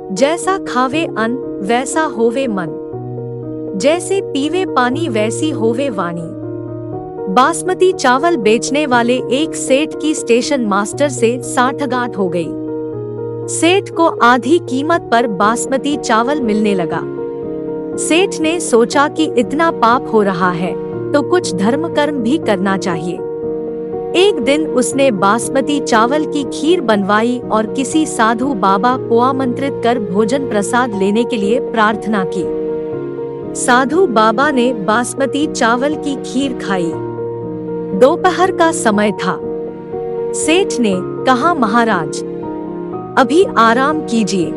जैसा खावे अन्न वैसा होवे मन, जैसे पीवे पानी वैसी होवे वाणी। बासमती चावल बेचने वाले एक सेठ की स्टेशन मास्टर से साठगांठ हो गई। सेठ को आधी कीमत पर बासमती चावल मिलने लगा। सेठ ने सोचा कि इतना पाप हो रहा है तो कुछ धर्म कर्म भी करना चाहिए। एक दिन उसने बासमती चावल की खीर बनवाई और किसी साधु बाबा को आमंत्रित कर भोजन प्रसाद लेने के लिए प्रार्थना की। साधु बाबा ने बासमती चावल की खीर खाई। दोपहर का समय था। सेठ ने कहा, महाराज अभी आराम कीजिए,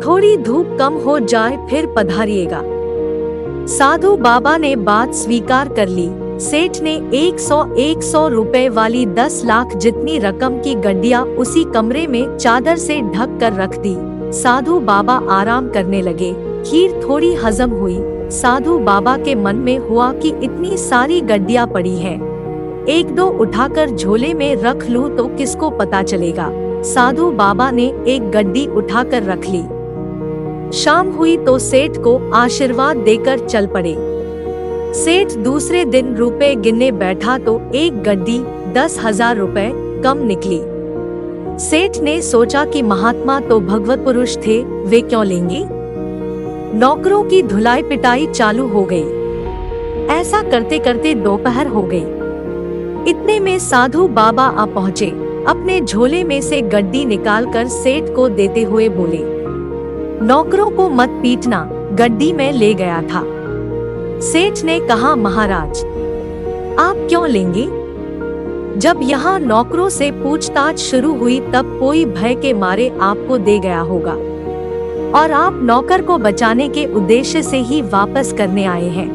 थोड़ी धूप कम हो जाए फिर पधारिएगा। साधु बाबा ने बात स्वीकार कर ली। सेठ ने 100 रुपए वाली 10 लाख जितनी रकम की गड्डियां उसी कमरे में चादर से ढक कर रख दी। साधु बाबा आराम करने लगे। खीर थोड़ी हजम हुई। साधु बाबा के मन में हुआ कि इतनी सारी गड्डियां पड़ी हैं, एक दो उठाकर झोले में रख लूं तो किसको पता चलेगा। साधु बाबा ने एक गड्डी उठाकर रख ली। शाम हुई तो सेठ को आशीर्वाद देकर चल पड़े। सेठ दूसरे दिन रुपए गिनने बैठा तो एक गड्डी 10,000 रुपए कम निकली। सेठ ने सोचा कि महात्मा तो भगवत पुरुष थे, वे क्यों लेंगे। नौकरों की धुलाई पिटाई चालू हो गई। ऐसा करते करते दोपहर हो गई। इतने में साधु बाबा आ पहुँचे। अपने झोले में से गड्डी निकालकर सेठ को देते हुए बोले, नौकरों को मत पीटना, गड्डी में ले गया था। सेठ ने कहा, महाराज आप क्यों लेंगे। जब यहाँ नौकरों से पूछताछ शुरू हुई तब कोई भय के मारे आपको दे गया होगा और आप नौकर को बचाने के उद्देश्य से ही वापस करने आए हैं,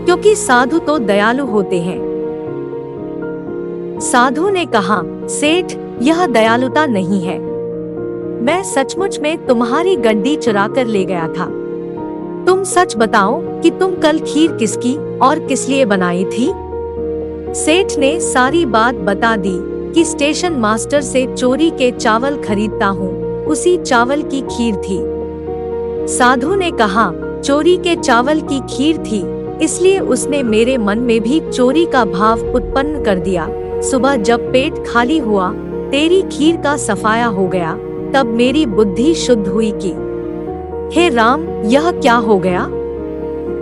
क्योंकि साधु तो दयालु होते हैं। साधु ने कहा, सेठ यह दयालुता नहीं है, मैं सचमुच में तुम्हारी गड्डी चुरा कर ले गया था। तुम सच बताओ कि तुम कल खीर किसकी और किस लिए बनाई थी। सेठ ने सारी बात बता दी कि स्टेशन मास्टर से चोरी के चावल खरीदता हूँ, उसी चावल की खीर थी। साधु ने कहा, चोरी के चावल की खीर थी, इसलिए उसने मेरे मन में भी चोरी का भाव उत्पन्न कर दिया। सुबह जब पेट खाली हुआ, तेरी खीर का सफाया हो गया, तब मेरी बुद्धि शुद्ध हुई कि हे राम, यह क्या हो गया।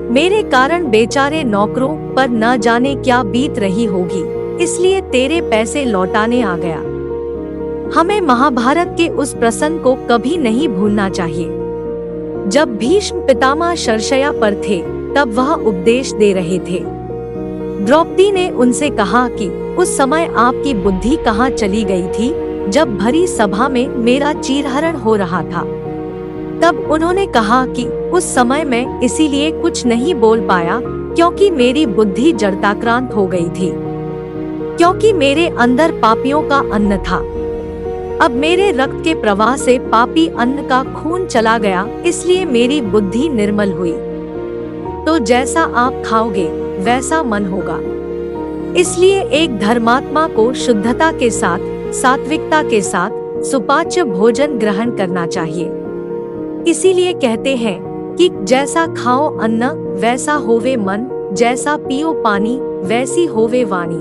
मेरे कारण बेचारे नौकरों पर न जाने क्या बीत रही होगी, इसलिए तेरे पैसे लौटाने आ गया। हमें महाभारत के उस प्रसंग को कभी नहीं भूलना चाहिए। जब भीष्म पितामह शरशय्या पर थे तब वह उपदेश दे रहे थे। द्रौपदी ने उनसे कहा कि उस समय आपकी बुद्धि कहाँ चली गई थी जब भरी सभा में मेरा चीरहरण हो रहा था। तब उन्होंने कहा कि उस समय मैं इसीलिए कुछ नहीं बोल पाया क्योंकि मेरी बुद्धि जड़ताक्रांत हो गई थी, क्योंकि मेरे अंदर पापियों का अन्न था। अब मेरे रक्त के प्रवाह से पापी अन्न का खून चला गया, इसलिए मेरी बुद्धि निर्मल हुई। तो जैसा आप खाओगे वैसा मन होगा। इसलिए एक धर्मात्मा को शुद्धता के साथ, सात्विकता के साथ सुपाच्य भोजन ग्रहण करना चाहिए। इसीलिए कहते हैं कि जैसा खाओ अन्न वैसा होवे मन, जैसा पियो पानी वैसी होवे वाणी।